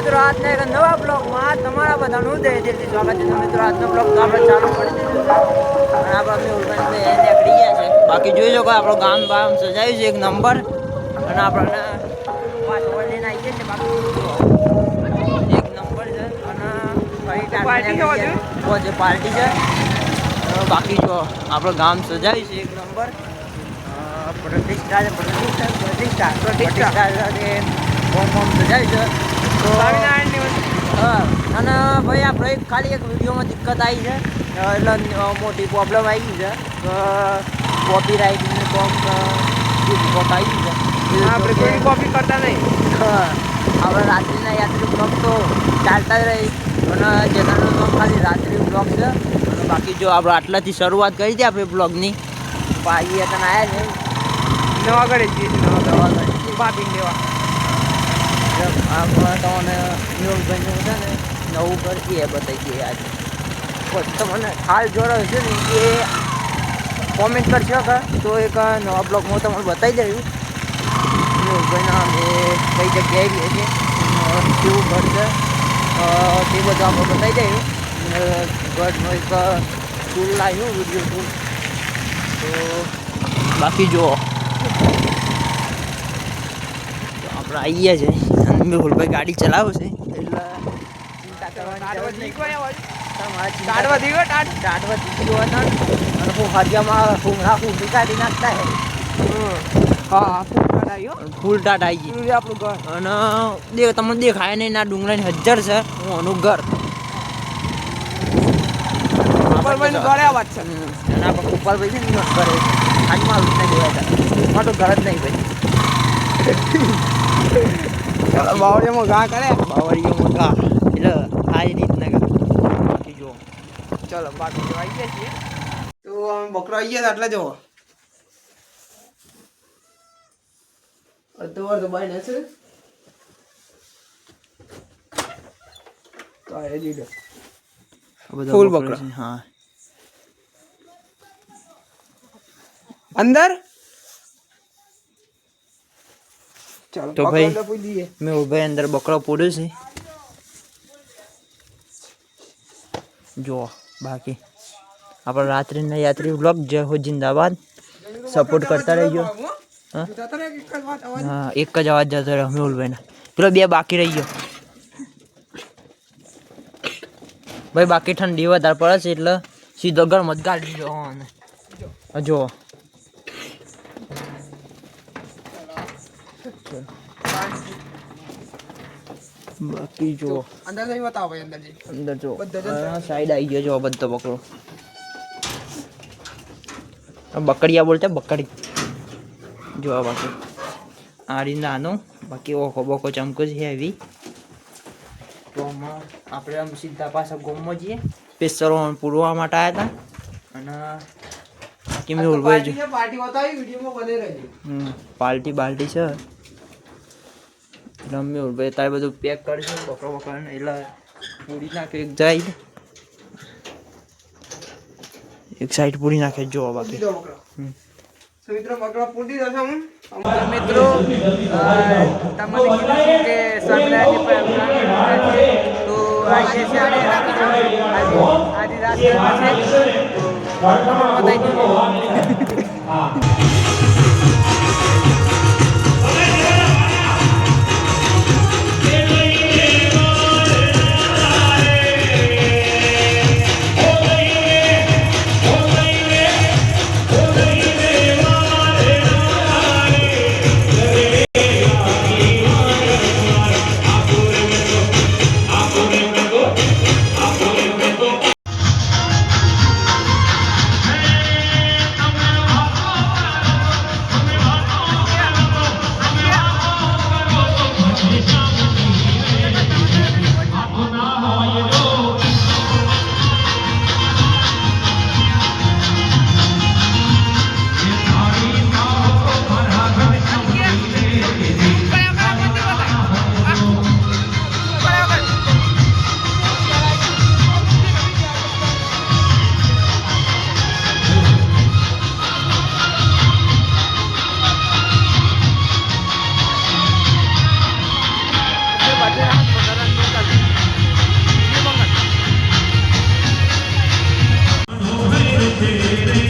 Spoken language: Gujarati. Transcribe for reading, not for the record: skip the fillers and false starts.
મિત્રો આજના એક નવા બ્લોગમાં તમારા બધાનું દિલથી સ્વાગત છે. મિત્રો આજનો બ્લોગ તો આપણે ચાલુ કરી દીધો છે અને આપણે નીકળી ગયા છે. બાકી જોઈ લો કે આપણું ગામ બામ સજાયું છે એક નંબર અને આપણને પાછળ લઈને આવી છે. બાકી એક નંબર છે અને પાર્ટી છે. બાકી જો આપણું ગામ સજાયું છે એક નંબર. પ્રતિષ્ઠા બોમ સજાય છે તો હા. અને ભાઈ આપણે ખાલી એક વિડીયોમાં દિક્કત આવી છે એટલે મોટી પ્રોબ્લેમ આવી ગઈ છે કોપીરાઇટની કોમ આવી છે. આપણે કોઈ કોપી કરતા નહીં. આપણે રાત્રિના યાત્રી બ્લોગ તો ચાલતા જ રહી અને ચેનલનું નામ ખાલી રાત્રિ બ્લોગ છે. અને બાકી જો આપણે આટલાથી શરૂઆત કરી હતી આપણે બ્લોગની પાઈ તને આવ્યા છે નવા ઘરે જઈએ છીએ નવા બાપી લેવા આપણે તમને મેહુલભાઈનું છે ને નવું ઘર એ બતાવી દઈએ આજે. તમને હાલ જોડે છે ને એ કોમેન્ટ કરશો કે તો એક નવા બ્લોગમાં તમને બતાવી દઉં મેહુલભાઈના અમે કઈ જગ્યાએ રહીએ છીએ કેવું ઘર છે તે બધું આપણે બતાવી દઈએ. ઘરનો એક ટૂલ લાવ્યું વિડીયો ટૂલ તો બાકી જુઓ આપણે આવી ગયા છે અને મેહુલભાઈ ગાડી ચલાવે છે એટલે ચિંતા કરવાની હું હરિયામાં ફૂંગળી કાઢી નાખતા હે. હા ફૂલ ટાટ આવી ગઈ આપણું ઘર અને તમને દેખાય નહીં ના ડુંગળાની હજ્જર છે હું આનું ઘર ગોપાલભાઈનું ઘરે આ વાત છે અને આપણે ગોપાલભાઈ છે ને ઘરે આજમાં આવું નહીં દેવાતા મારું ઘર જ નહીં ભાઈ. બાવળિયામાં ઘા કરે બાવળીઓમાં ઘા એટલે આ રીતના ઘા. બાકી જો ચલો બાકી જો આવી ગયા છીએ તો અમે બકરો આવી ગયા એટલે જો અડધો વાર તો બાઈ ને છે તો એ દીધો ફૂલ બકરો હા અંદર ચાલો તો ભાઈ મેહુલભાઈ અંદર બકરો પૂર્યો છે જો. બાકી આપણે રાત્રિના યાત્રી બ્લોગ જય હો જિંદાબાદ સપોર્ટ કરતા રહેજો. હા એક જ અવાજ જતો રહ્યો મેહુલભાઈના પેલો બે બાકી રહી ગયો ભાઈ. બાકી ઠંડી વધારે પડે છે એટલે સીધો ગરમ જ કાઢી દીધો જો. બાકી જો અંદર જઈ બતાવો ભાઈ અંદર જઈ અંદર જો સાઈડ આવી ગયો જો બધો બકરો બકડિયા બોલતા બકડી જો. બાકી આડી નાનો બાકી ઓખો બોકો ચમકો છે હેવી તો આપણે આમ સીધા પાછા ગોમમાં જઈએ પેસરો પૂરવા માટે આવ્યા હતા અને બાકી મેહુલભાઈ જો પાર્ટી બતાવી વિડીયોમાં બને રહેજો. પાર્ટી છે એટલે મેહુલભાઈ તારે બધું પેક કરશે બકરો બકરાને એટલે પૂરી નાખે એક સાઈડ પૂરી નાખે જો. બાકી મિત્રો બકરો પૂરી દો હું મિત્રો તમને કીધું કે સંક્રાંતિ પર તો આજે છે આજી રાત છે તો બતાવી तेरे